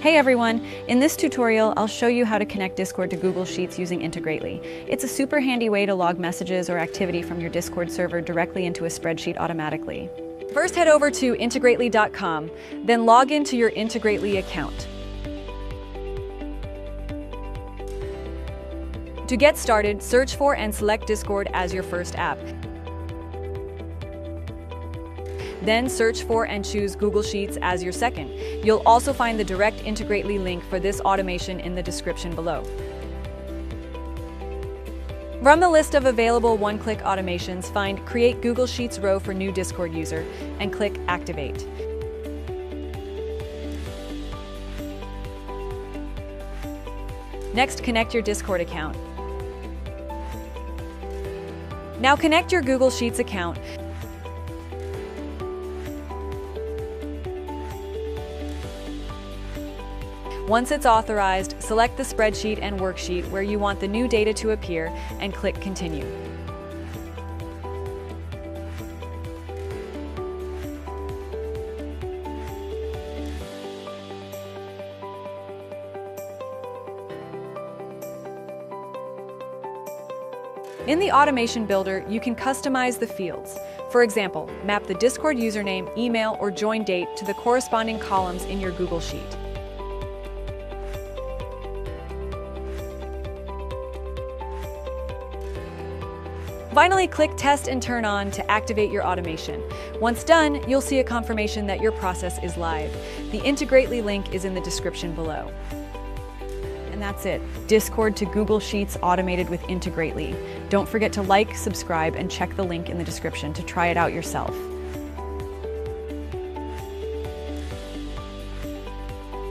Hey everyone! In this tutorial, I'll show you how to connect Discord to Google Sheets using Integrately. It's a super handy way to log messages or activity from your Discord server directly into a spreadsheet automatically. First, head over to integrately.com, then log into your Integrately account. To get started, search for and select Discord as your first app. Then search for and choose Google Sheets as your second. You'll also find the direct Integrately link for this automation in the description below. From the list of available one-click automations, find Create Google Sheets row for new Discord user and click Activate. Next, connect your Discord account. Now connect your Google Sheets account. Once it's authorized, select the spreadsheet and worksheet where you want the new data to appear and click Continue. In the Automation Builder, you can customize the fields. For example, map the Discord username, email, or join date to the corresponding columns in your Google Sheet. Finally, click Test and Turn On to activate your automation. Once done, you'll see a confirmation that your process is live. The Integrately link is in the description below. And that's it. Discord to Google Sheets automated with Integrately. Don't forget to like, subscribe, and check the link in the description to try it out yourself.